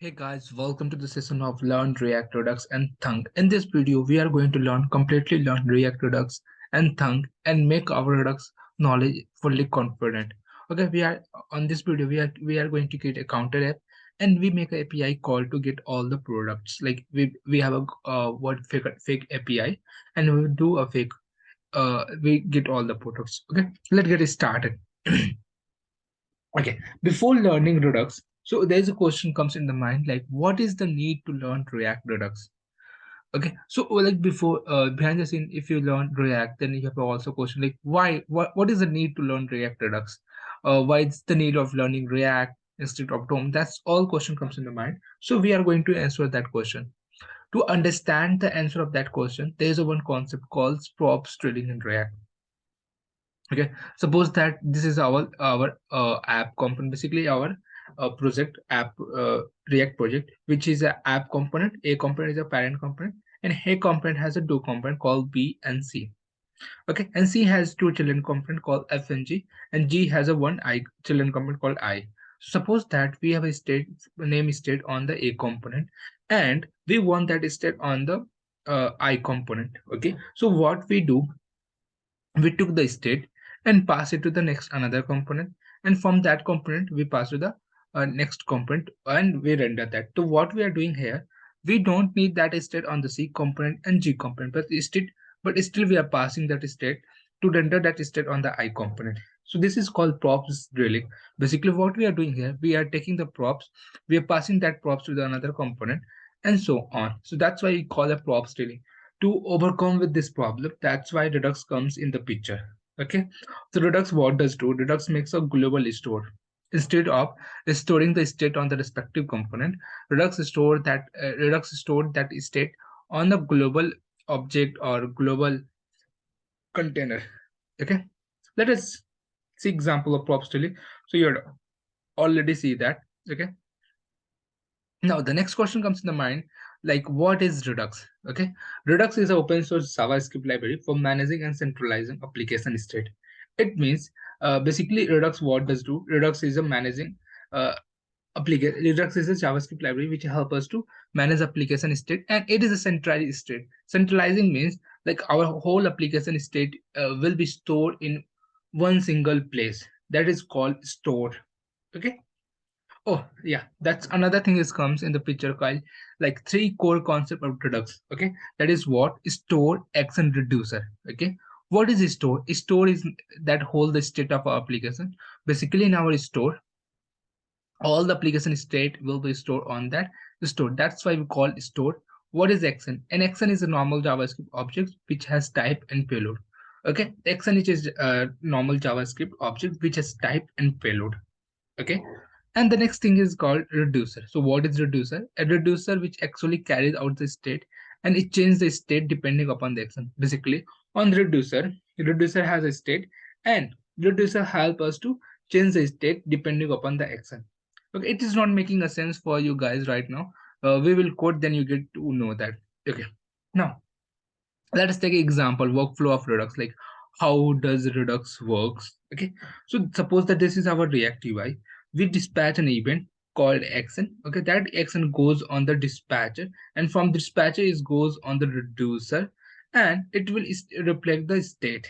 Hey guys, welcome to the session of Learn React Redux and Thunk. In this video, we are going to completely learn React Redux and Thunk and make our Redux knowledge fully confident. Okay, we are on this video, we are going to create a counter app and we make an API call to get all the products. Like we have a what fake API and we do a fake we get all the products. Okay, let's get it started. Okay, before learning Redux, so there's a question comes in the mind like, what is the need to learn React Redux? Okay, so like before, behind the scene, if you learn React, then you have also question like, why? What is the need to learn React Redux? Why is the need of learning React instead of DOM? That's all question comes in the mind. So we are going to answer that question. To understand the answer of that question, there is a one concept called props drilling in React. Okay, suppose that this is our app component, basically our project app React project, which is a app component. A component is a parent component, and a component has a two component called B and C. Okay, and C has two children component called F and G, and G has a one I children component called I. Suppose that we have a state name state on the A component, and we want that state on the I component. Okay, so what we do, we took the state and pass it to the next another component, and from that component we pass to the next component and we render that. So what we are doing here, we don't need that state on the C component and G component, but still we are passing that state to render that state on the I component. So this is called props drilling. Basically what we are doing here, we are taking the props, we are passing that props to the another component, and so on. So that's why we call it props drilling. To overcome with this problem, that's why Redux comes in the picture. Okay, so Redux, what does do, Redux makes a global store. Instead of storing the state on the respective component, Redux stored that state on the global object or global container. Okay, let us see example of props drilling. So you already see that. Okay, now the next question comes in the mind, like, what is Redux? Okay, Redux is an open source JavaScript library for managing and centralizing application state. It means basically Redux what does do? Redux is a managing uh, application. Redux is a JavaScript library which help us to manage application state, and it is a centralized state. Centralizing means like our whole application state will be stored in one single place. That is called store. Okay. Oh, yeah, that's another thing is comes in the picture, Kyle. Like three core concept of Redux. Okay, that is what store, action, reducer. Okay, what is a store? A store is that hold the state of our application. Basically, in our store, all the application state will be stored on that store. That's why we call it store. What is action? An action is a normal JavaScript object which has type and payload. Okay, action is a normal JavaScript object which has type and payload. Okay, and the next thing is called reducer. So what is reducer? A reducer which actually carries out the state and it changes the state depending upon the action. Basically on the reducer has a state, and reducer help us to change the state depending upon the action. Okay, it is not making a sense for you guys right now. We will code, then you get to know that. Okay, now let us take an example workflow of Redux. Like, how does Redux works? Okay, so suppose that this is our React UI. We dispatch an event called action. Okay, that action goes on the dispatcher, and from dispatcher it goes on the reducer, and it will reflect the state.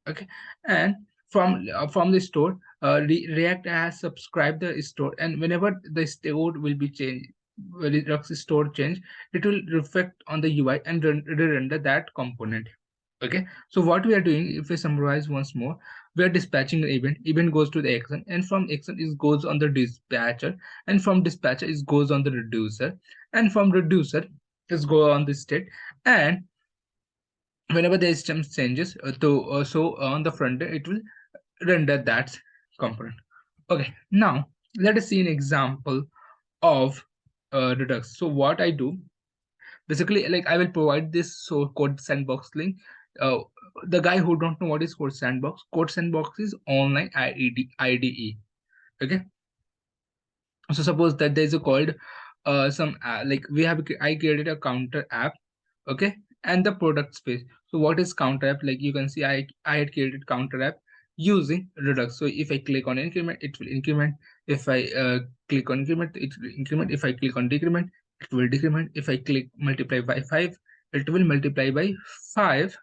Okay, and from the store, React has subscribed the store, and whenever the store will be changed, Redux store change, it will reflect on the UI and render that component. Okay, so what we are doing, if we summarize once more, we are dispatching an event. Event goes to the action, and from action it goes on the dispatcher, and from dispatcher it goes on the reducer, and from reducer it go on the state, and whenever the system changes on the front end, it will render that component. Okay, now let us see an example of Redux. So what I do, basically, like, I will provide this so code sandbox link. uh, the guy who don't know what is code sandbox is online IDE. Okay, so suppose that there is a called some like we have I created a counter app. Okay, and the product space. So what is counter app? Like you can see, I had created counter app using Redux. So if I click on increment, it will increment. If I click on increment, it will increment. If I click on decrement, it will decrement. If I click multiply by 5, it will multiply by 5,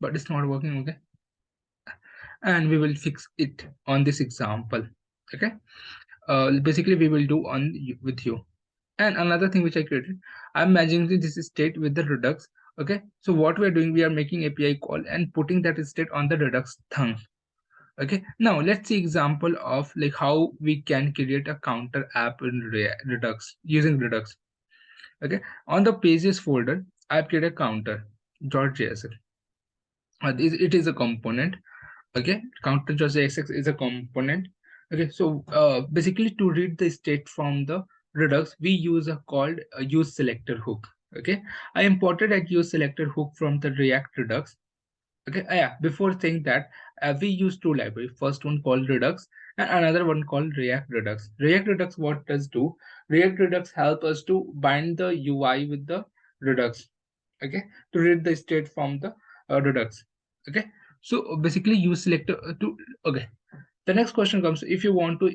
but it's not working. Okay, and we will fix it on this example. Okay, basically we will do on with you. And another thing which I created, I'm matching this state with the redux. Okay, so what we are doing, we are making API call and putting that state on the redux thunk. Okay, now let's see example of like how we can create a counter app in redux using redux. Okay, on the pages folder, I've created a counter.js. It is a component. Okay, counter.js is a component. Okay, so basically to read the state from the redux, we use a called use selector hook. Okay, I imported a use selector hook from the react redux. Okay, yeah, before saying that, we use two libraries. First one called redux and another one called react redux. React redux, what does do? React redux help us to bind the UI with the redux. Okay, to read the state from the redux. Okay, so basically use selector to. Okay, the next question comes, if you want to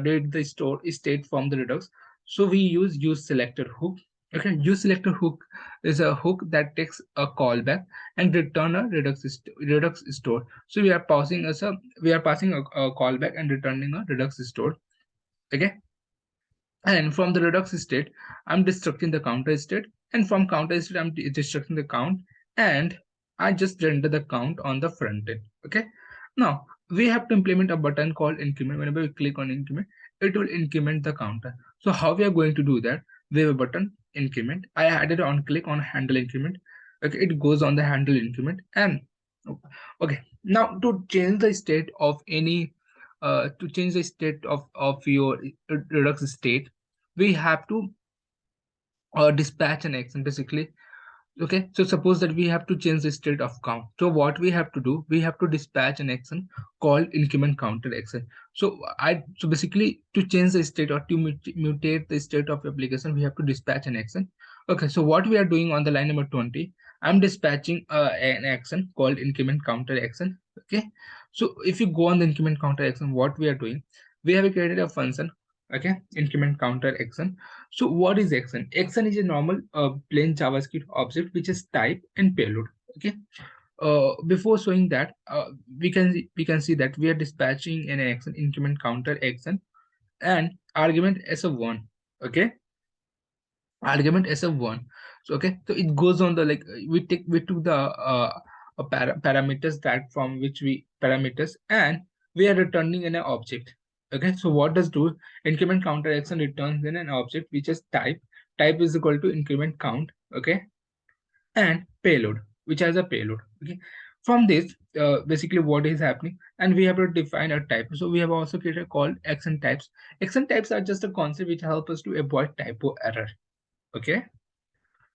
read the store state from the redux, so we use selector hook. Okay, use selector hook is a hook that takes a callback and return a redux store. So we are passing a callback and returning a redux store. Okay, and from the redux state, I'm destructing the counter state, and from counter state, I'm destructing the count, and I just render the count on the front end. Okay, now we have to implement a button called increment. Whenever we click on increment, it will increment the counter. So how we are going to do that? We have a button increment. I added on click on handle increment. Okay, it goes on the handle increment. And okay, now to change the state of any to change the state of your redux state, we have to dispatch an action basically. Okay, so suppose that we have to change the state of count. So what we have to do, we have to dispatch an action called increment counter action. So basically to change the state or to mutate the state of application, we have to dispatch an action. Okay, so what we are doing on the line number 20, I'm dispatching an action called increment counter action. Okay, so if you go on the increment counter action, what we are doing, we have created a function. Okay, increment counter action. So what is action? Action is a normal plain JavaScript object which is type and payload. Okay. Before showing that, we can see that we are dispatching an action increment counter action and argument as a one. Okay, argument as a one. So okay, so it goes on the like we took the parameters that from which we parameters and we are returning in an object. Okay, so what does do? Increment counter action returns in an object which is type is equal to increment count. Okay, and payload which has a payload. Okay, from this basically what is happening, and we have to define a type. So we have also created called action types. Action types are just a concept which help us to avoid typo error. Okay,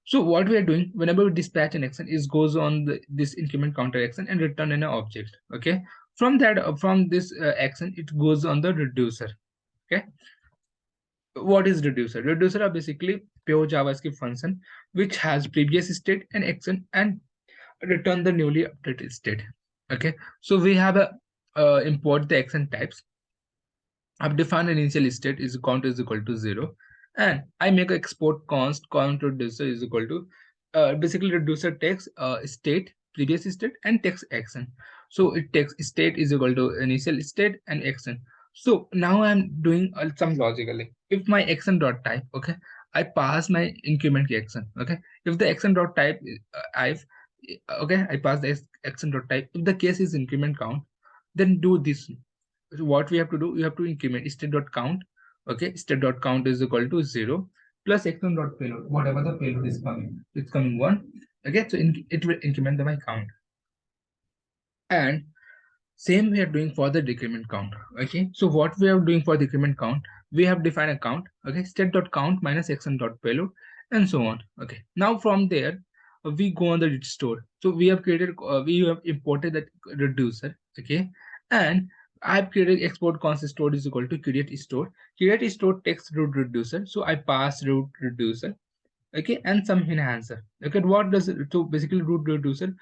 so what we are doing whenever we dispatch an action is goes on this increment counter action and return an object. Okay, from that from this action it goes on the reducer. Okay, what is reducer? Reducer are basically pure JavaScript function which has previous state and action and return the newly updated state. Okay, so we have a import the action types. I've defined an initial state is count is equal to 0, and I make a export const count reducer is equal to basically reducer takes state, previous state, and takes action. So it takes state is equal to initial state and action. So now I'm doing some logically. If my action dot type, okay, I pass my increment action. Okay, if the action dot type I've okay, I pass the action dot type. If the case is increment count, then do this. So what we have to do, we have to increment state.count. Okay, state.count is equal to 0 plus x1.payload, whatever the payload is coming. It's coming 1. Okay, so it will increment the my count. And same we are doing for the decrement count. Okay, so what we are doing for decrement count, we have defined a count. Okay, state.count minus x1.payload and so on. Okay, now from there we go on the restore. So we have created we have imported that reducer. Okay, and I've created export const store is equal to create store. Create store takes root reducer, so I pass root reducer. Okay, and some enhancer. Okay, what does it? So basically root reducer,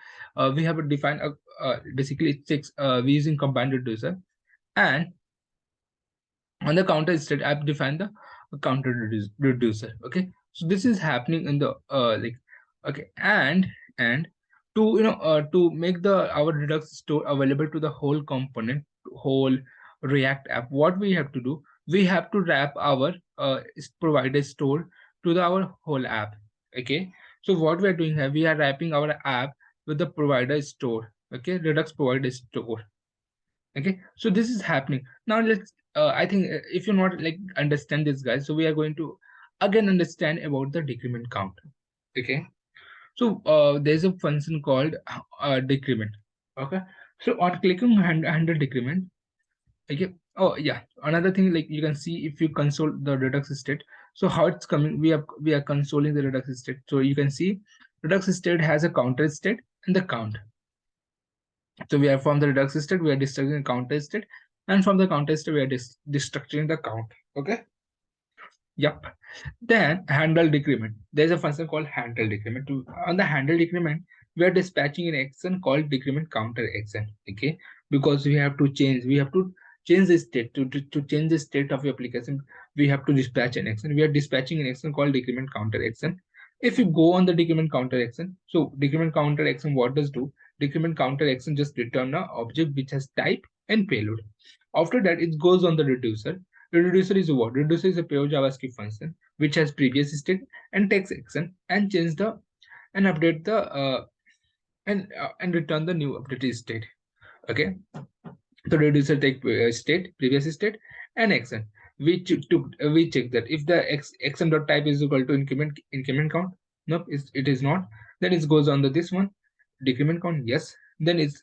we have defined a basically it takes we using combined reducer, and On the counter state, I've defined the counter reducer. Okay, so this is happening in the like, okay, and to to make the our redux store available to the whole component, whole React app, what we have to do, we have to wrap our provider store to our whole app. Okay, so what we are doing here, we are wrapping our app with the provider store. Okay, redux provider store. Okay, so this is happening now. Let's I think if you not like understand this, guys, so we are going to again understand about the decrement counter. Okay, so there's a function called decrement. Okay, so on clicking handle decrement. Okay, oh yeah, another thing, like you can see if you console the redux state, so how it's coming, we are consoling the redux state. So you can see redux state has a counter state and the count. So we are from the redux state, we are destructing the counter state, and from the counter state, we are destructing the count. Okay. Yep. Then handle decrement. There's a function called handle decrement. On the handle decrement, we are dispatching an action called decrement counter action. Okay, because we have to change the state to change the state of your application. We have to dispatch an action. We are dispatching an action called decrement counter action. If you go on the decrement counter action, so decrement counter action, what does do? Decrement counter action just return a object which has type and payload. After that, it goes on the reducer. The reducer is what? Reducer is a pure JavaScript function which has previous state and takes action and change the and update the and return the new updated state. Okay, so reducer take state, previous state, and action. We check that if the action dot type is equal to increment count. Nope, it is not. Then it goes on to this one, decrement count. Yes. Then it's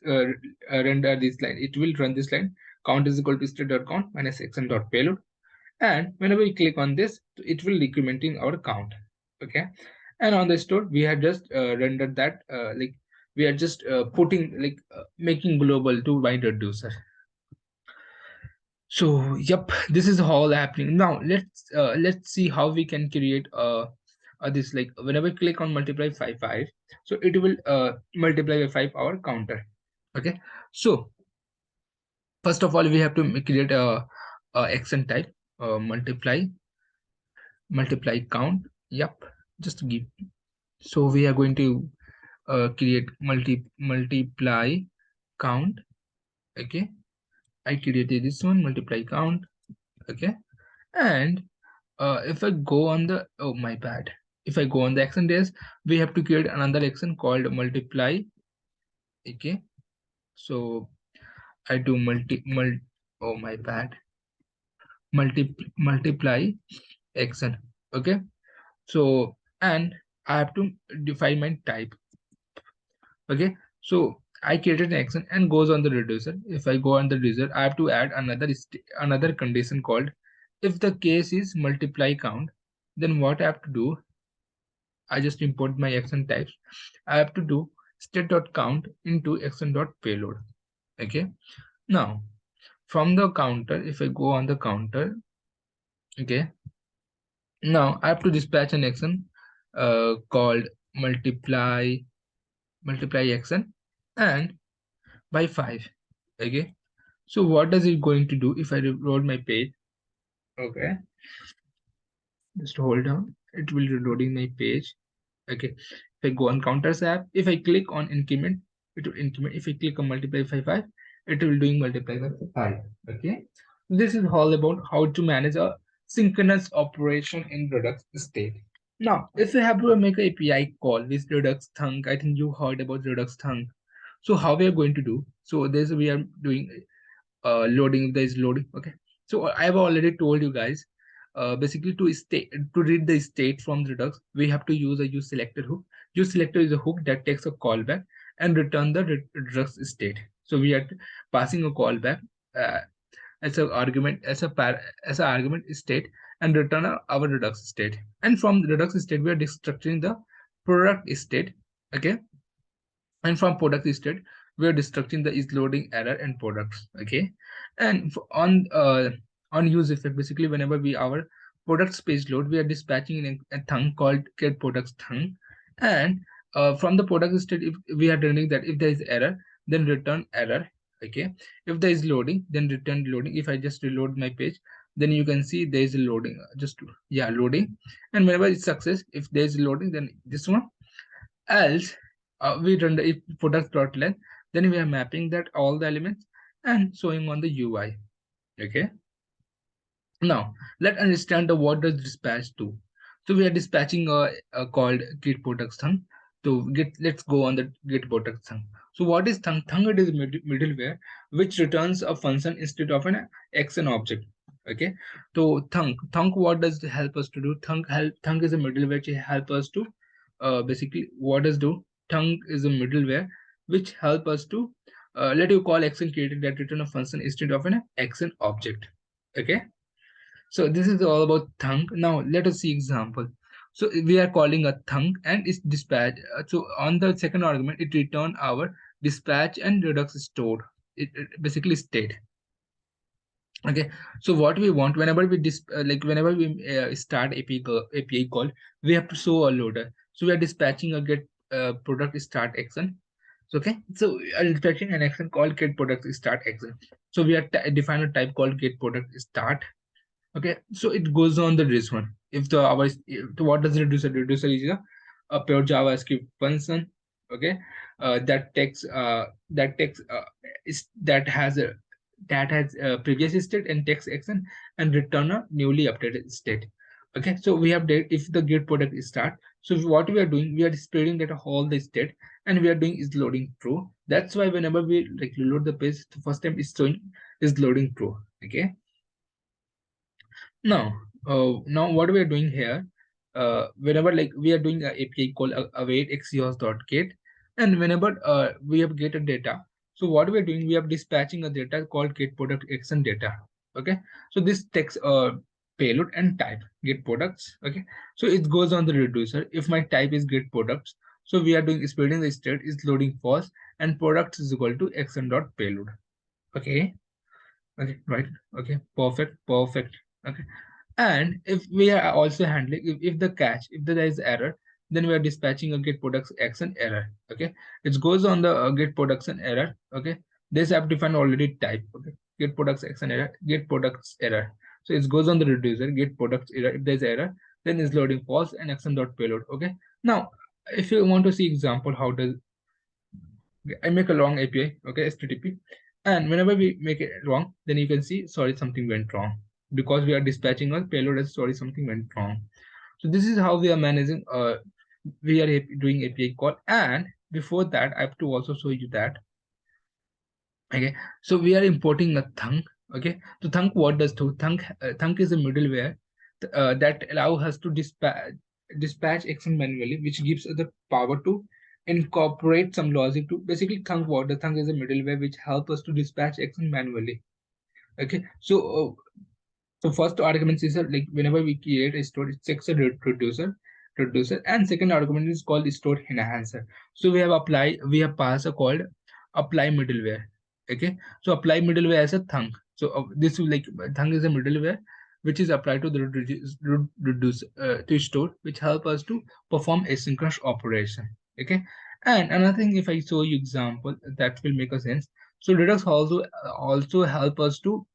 render this line. It will run this line. Count is equal to state dot count minus action dot payload. And whenever we click on this, it will decrementing our count. Okay, and on the store we have just rendered that like we are just putting like making global to by reducer. So yep, this is all happening now. Let's see how we can create this, like whenever I click on multiply 5 so it will multiply by 5 our counter. Okay, so first of all we have to create a action type, multiply count. Yep, just give. So we are going to create multiply count. Okay, I created this one, multiply count. Okay, and if I go on the, oh my bad, if I go on the action days, we have to create another action called multiply. Okay, so I do oh my bad, multiply action. Okay, so and I have to define my type. Okay, so I created an action and goes on the reducer. If I go on the reducer, I have to add another condition called if the case is multiply count, then what I have to do, I just import my action types. I have to do state.count into action.payload. Okay, now from the counter, if I go on the counter, okay, now I have to dispatch an action called multiply action and by 5. Okay, so what does it going to do if I reload my page? Okay, just hold on, it will reloading my page. Okay, if I go on counters app, if I click on increment, it will increment. If I click on multiply by 5, it will doing multiply by 5. Okay, this is all about how to manage a synchronous operation in Redux state. Now, if you have to make an API call with Redux thunk, I think you heard about Redux thunk. So how we are going to do? So this we are doing loading. There is loading. Okay, so I have already told you guys. Basically, to read the state from Redux, we have to use a useSelector hook. UseSelector is a hook that takes a callback and return the Redux state. So we are passing a callback uh, as an argument, as an argument state, and return our Redux state. And from the Redux state, we are destructuring the product state. Okay, and from product state we are destructing the is loading error and products. Okay, and on use effect, basically whenever we our products page load, we are dispatching in a thunk called get products thunk, and from the product state, if we are returning that if there is error, then return error. Okay, if there is loading, then return loading. If I just reload my page, then you can see there is a loading, loading. And whenever it's success, if there is loading, then this one. Else, we run the if product dot length, then we are mapping that all the elements and showing on the UI. Okay. Now let's understand the what does dispatch do. So we are dispatching a called git production. So let's go on the git production. So what is thunk? Thunk it is middleware which returns a function instead of an action object. Okay. So thunk what does it help us to do? Thunk is a middleware which help us to basically what does do? Thunk is a middleware which help us to let you call action created that return a function instead of an action object. Okay. So this is all about thunk. Now let us see example. So we are calling a thunk and it's dispatch. So on the second argument, it return our dispatch and redux stored. It basically state. Okay. So what we want whenever we whenever we start API call, we have to show a loader. So we are dispatching a get product start action. So, okay. So dispatching an action called get product start action. So we are define a type called get product start. Okay, so it goes on this one. If what does reducer? Reducer is a pure JavaScript function. Okay, that takes is that has a previous state and takes action and return a newly updated state. Okay, so we have if the get product is start. So what we are doing, we are spreading that all the state, and we are doing is loading true. That's why whenever we load the page, the first time it's showing is loading true. Okay. Now what we are doing here, whenever we are doing a API called await get, and whenever we have get a data, so what we are doing, we are dispatching a data called get product action data. Okay, so this takes a payload and type get products. Okay, so it goes on the reducer. If my type is get products, so we are doing spreading the state is loading false and products is equal to action dot payload. Okay. Okay, right. Okay, perfect. Okay, and if we are also handling if the catch, if there is error, then we are dispatching a get products action error. Okay, it goes on the get production error. Okay, this have defined already type. Okay, get products action error, get products error. So it goes on the reducer get products error. If there's error, then is loading false and action dot payload. Okay, now if you want to see example how does I make a long API, okay, HTTP, and whenever we make it wrong, then you can see, sorry, something went wrong because we are dispatching a payload as sorry, something went wrong. So this is how we are managing. We are doing API call, and before that, I have to also show you that. Okay, so we are importing a thunk. Okay, so thunk what does do? Thunk is a middleware that allows us to dispatch action manually, which gives us the power to incorporate some logic to basically thunk what the thunk is a middleware which help us to dispatch action manually. Okay, so first argument is whenever we create a store, it checks a reducer, and second argument is called store enhancer. So we have passed a called apply middleware. Okay, so apply middleware as a thunk. So this will thunk is a middleware which is applied to the reduce to store, which help us to perform asynchronous operation. Okay, and another thing, if I show you example, that will make a sense. So redux also help us to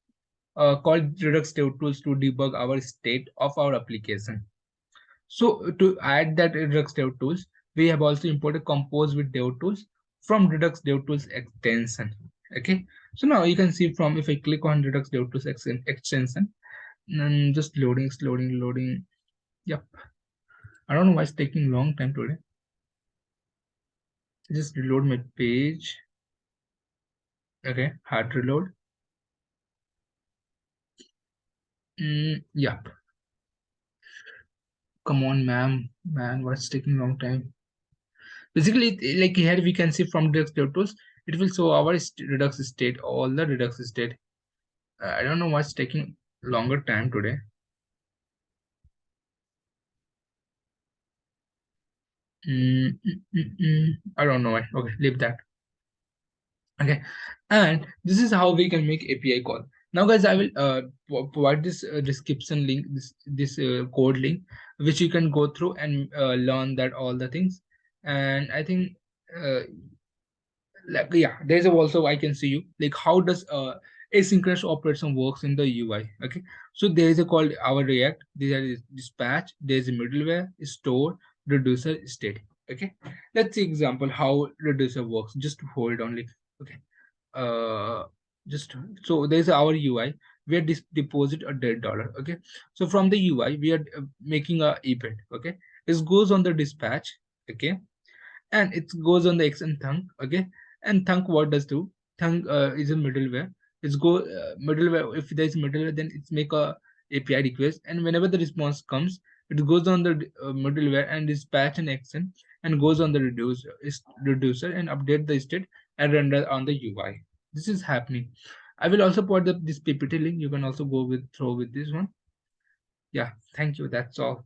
called redux dev tools to debug our state of our application. So to add that redux dev tools, we have also imported compose with dev tools from redux dev tools extension. Okay, so now you can see from if I click on redux dev tools extension, and just loading. Yep, I don't know why it's taking long time today. Just reload my page. Okay, hard reload. Yep. Come on, man, what's taking long time? Basically, here we can see from redux dev tools, it will show our redux state, all the redux state. I don't know what's taking longer time today. I don't know why. Okay, leave that. Okay, and this is how we can make API call. Now, guys, I will provide this description link, this code link, which you can go through and learn that all the things. And I think there's also I can see you how does asynchronous operation works in the UI. Okay, so there is a called our React. There is dispatch. There is a middleware, store, reducer, state. Okay, let's see example how reducer works. Just hold only. Okay, uh, just so there's our UI. We are deposit a $100. Okay, so from the UI we are making a event. Okay, this goes on the dispatch. Okay, and it goes on the X and thunk. Okay, and thunk what does do? Thunk is a middleware. It's go middleware. If there is middleware, then it's make a API request, and whenever the response comes, it goes on the middleware and dispatch an action and goes on the reducer and update the state and render on the UI. This is happening. I will also put this PPT link. You can also go with throw with this one. Yeah, thank you. That's all.